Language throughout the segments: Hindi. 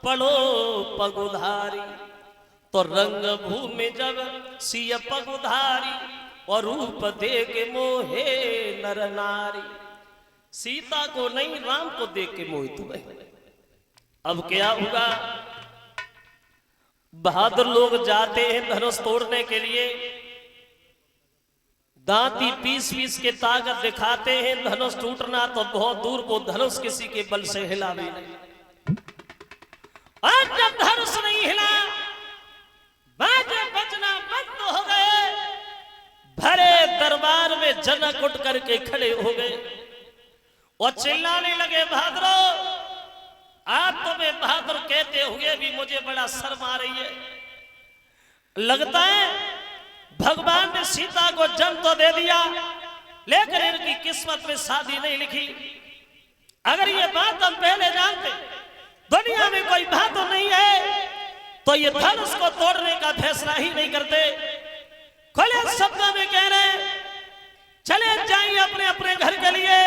पड़ो पगुधारी। तो रंग भूमि जब सिय पगुधारी और रूप देख मोहे नर नारी। सीता को नहीं राम को देख के मोहित हुए। अब क्या हुआ, बहादुर लोग जाते हैं धनुष तोड़ने के लिए, दांती पीस पीस के ताकत दिखाते हैं, धनुष टूटना तो बहुत दूर को धनुष किसी के बल से हिला भी नहीं। और जब धनुष नहीं हिला, बाजे बजना बंद हो गए, भरे दरबार में जनक उठ करके खड़े हो गए और चिल्लाने लगे, बहादुरों आप तुम्हें बहादुर कहते हुए भी मुझे बड़ा शर्म आ रही है। लगता है भगवान ने सीता को जन्म तो दे दिया, लेकिन इनकी किस्मत में शादी नहीं लिखी। अगर ये बात हम पहले जानते, दुनिया में कोई बात तो नहीं है, तो ये धनुष को तोड़ने का फैसला ही नहीं करते। खुले शब्दों में कह रहे, चले जाइए अपने अपने घर के लिए,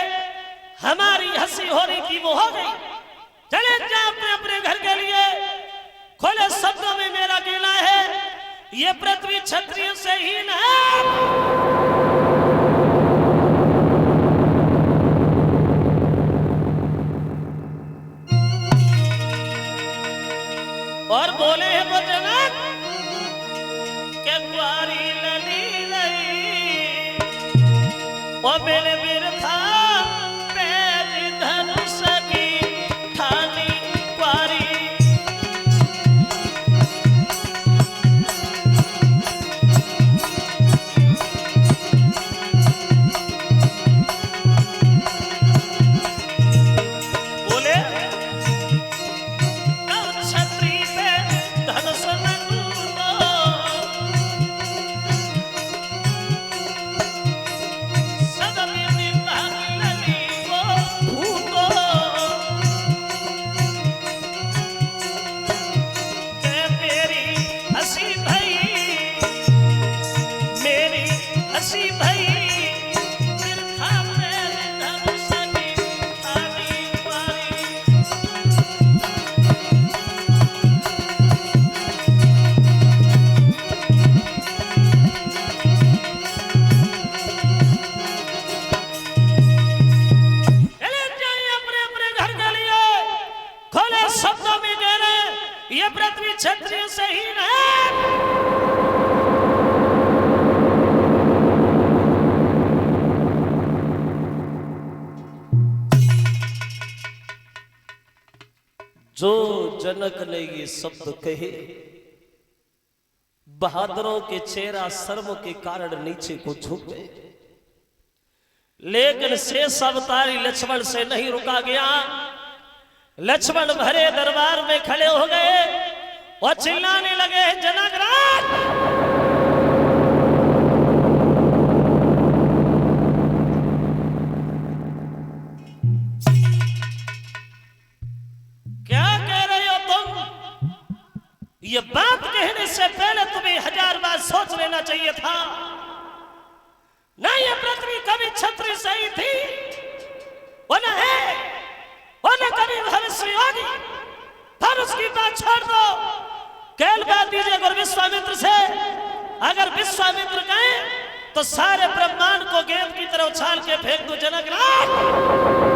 हमारी हंसी होने की वो हो गई, चले जाए अपने अपने घर के लिए। खुले शब्दों में मेरा कहना है, ये पृथ्वी क्षत्रिय से हीन है। और बोले हैं वो जनक के कुआरी लली लई और मेरे वीर था पेज धनुष की ठानी कुआरी। ये पृथ्वी क्षत्रिय से हीन है। जो जनक ने ये शब्द कहे, बहादुरों के चेहरा शर्म के कारण नीचे को झुक गए, लेकिन शेष अवतारी लक्ष्मण से नहीं रुका गया। लक्ष्मण भरे दरबार में खड़े हो गए और चिल्लाने लगे, जनक राज क्या कह रहे हो तुम? ये बात कहने से पहले तुम्हें 1000 बार सोच लेना चाहिए था। नहीं, ये पृथ्वी कभी क्षत्रिय सही थी, वो न है, वो न कभी भविष्य होगी। पर उसकी बात छोड़ दो, केवल बात दीजिए अगर विश्वामित्र से। अगर विश्वामित्र कहे तो सारे ब्रह्मांड को गेंद की तरह उछाल के फेंक दो जनक राज।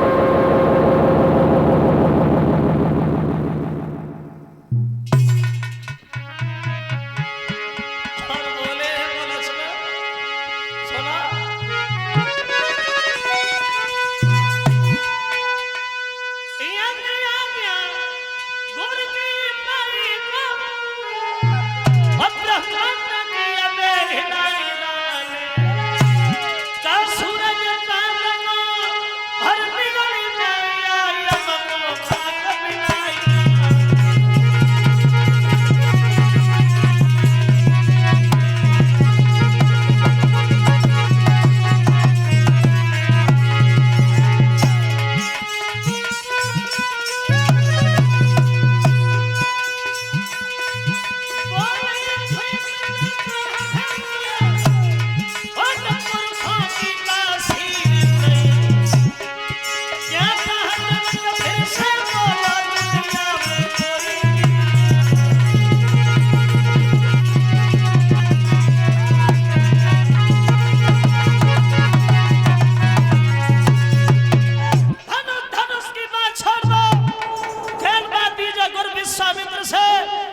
सूरज चांद को हर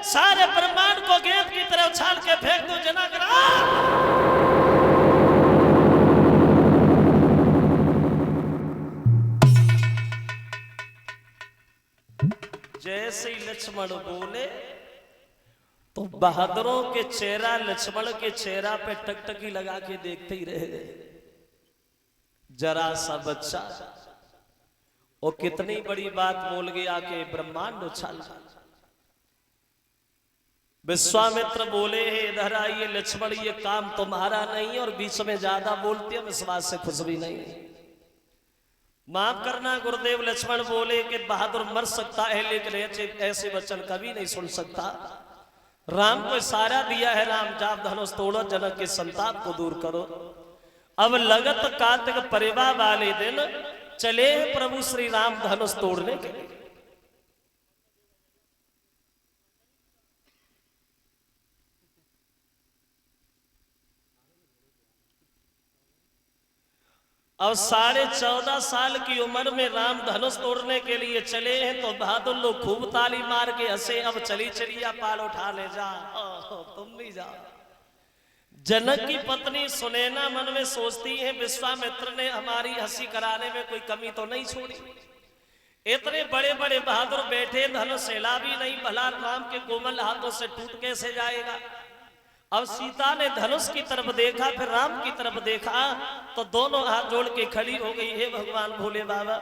सारे ब्रह्मांड को गेंद की तरह उछाल के फेंक दो जनागर। जैसे ही लक्ष्मण बोले तो बहादुरों के चेहरा लक्ष्मण के चेहरा पे टकटकी लगा के देखते ही रह गए। जरा सा बच्चा वो कितनी बड़ी बात बोल गया कि ब्रह्मांड उछाल। विश्वामित्र बोले हे इधर आइए लक्ष्मण, ये काम तुम्हारा नहीं और बीच में ज्यादा बोलते हम इस बात से खुश भी नहीं। माफ करना गुरुदेव। लक्ष्मण बोले कि बहादुर मर सकता है लेकिन ऐसे वचन कभी नहीं सुन सकता। राम को इशारा दिया है, राम जाप धनुष तोड़ो, जनक के संताप को दूर करो। अब लगत कार्तिक परिवा वाले दिन चले प्रभु श्री राम धनुष तोड़ने के लिए। अब 14.5 साल की उम्र में राम धनुष तोड़ने के लिए चले हैं तो बहादुर लोग खूब ताली मार के हंसे। अब चली चलिया पाल उठा ले जा, तुम भी जा। जनक की पत्नी सुनैना मन में सोचती है विश्वामित्र ने हमारी हंसी कराने में कोई कमी तो नहीं छोड़ी। इतने बड़े बड़े बहादुर बैठे, धनुष हिला भी नहीं, भला राम के कोमल हाथों से टूट कैसे जाएगा। अब सीता ने धनुष की तरफ देखा, फिर राम की तरफ देखा तो दोनों हाथ जोड़ के खड़ी हो गई। हे भगवान भोले बाबा,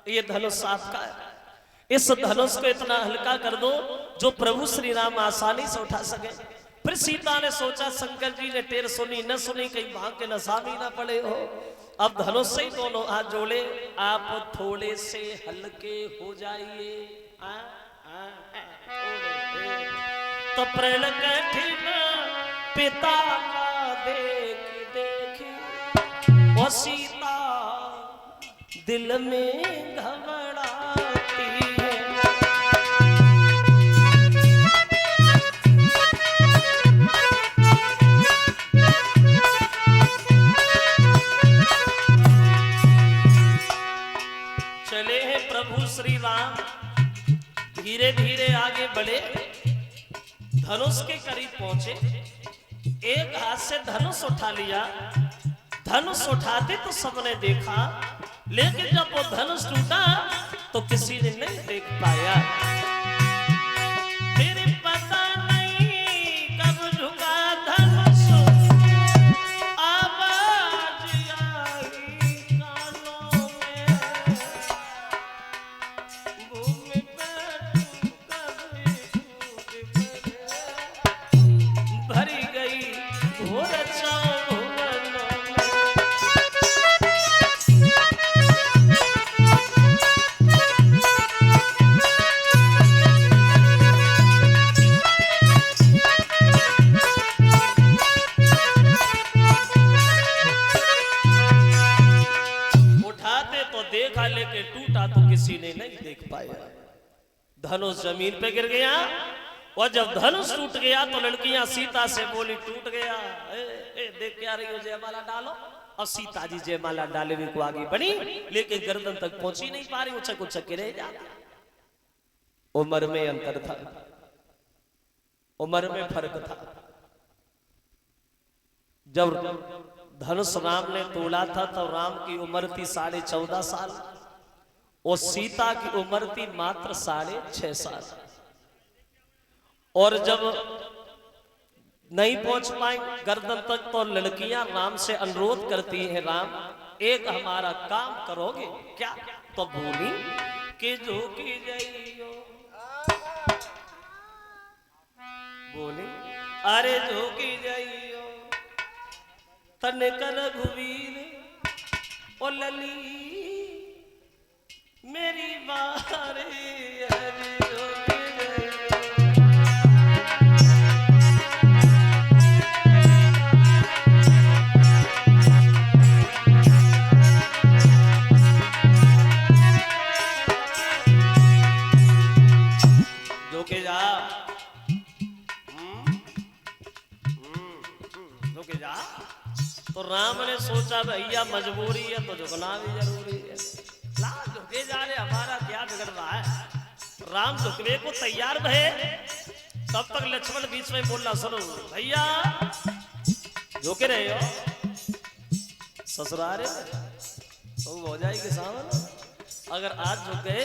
ये धनुष साफ का है, इस धनुष को इतना हल्का कर दो जो प्रभु श्री राम आसानी से उठा सके। फिर सीता ने सोचा शंकर जी ने टेर सुनी न सुनी, कहीं भाग के नसामी ना पड़े हो। अब धनुष से ही दोनों हाथ जोड़े, आप थोड़े से हल्के हो जाइए। तो प्रण कठिन पिता का देख देख वो सीता दिल में घबराती है। चले हैं प्रभु श्री राम, धीरे धीरे आगे बढ़े, धनुष के करीब पहुंचे, एक हाथ से धनुष उठा लिया। धनुष उठाते तो सबने देखा, लेकिन जब वो धनुष टूटा तो किसी ने नहीं देख पाया। फिर पता नहीं कब झुका धनुष, आवाज आई कानों में, भूमि पर भरी गई घोर उठाते तो देखा, लेकिन टूटा तो किसी ने नहीं देख पाया। धनुष जमीन पे गिर गया और जब धनुष टूट गया तो लड़कियां सीता से बोली टूट गया। देख क्या रही हो, जयमाला डालो। और सीता जी जयमाला डाले को आगे बढ़ी, लेकिन गर्दन तक पहुंची नहीं पा रही, उचक उचक के रह जा। उम्र में अंतर था, उम्र में फर्क था। जब धनुष राम ने तोड़ा था तो राम की उम्र थी 14.5 साल और सीता की उम्र थी मात्र 6.5 साल। और जब नहीं पहुंच पाए गर्दन तक तो लड़कियां राम से अनुरोध करती हैं, राम एक हमारा काम करोगे क्या? तो बोली कि झोंकी जाइयो, बोली अरे झोंकी जाइयो तन कर घुवीर ओ लली मेरी बारी हरी जा। तो राम ने सोचा भैया मजबूरी है तो झुकना भी जरूरी है, ला झुके जा रहे, हमारा क्या बिगड़ रहा है। राम झुकने को तैयार भये तब तक लक्ष्मण बीच में बोलना, सुनो भैया झुके रहे हो ससुरारे तो हो जाएगी सावन, अगर आज झुक गए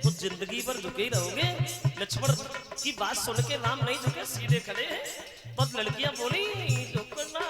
तो जिंदगी भर झुके ही रहोगे। लक्ष्मण की बात सुन के राम नहीं झुके, सीधे खड़े हैं। तब लड़कियां बोली झुकना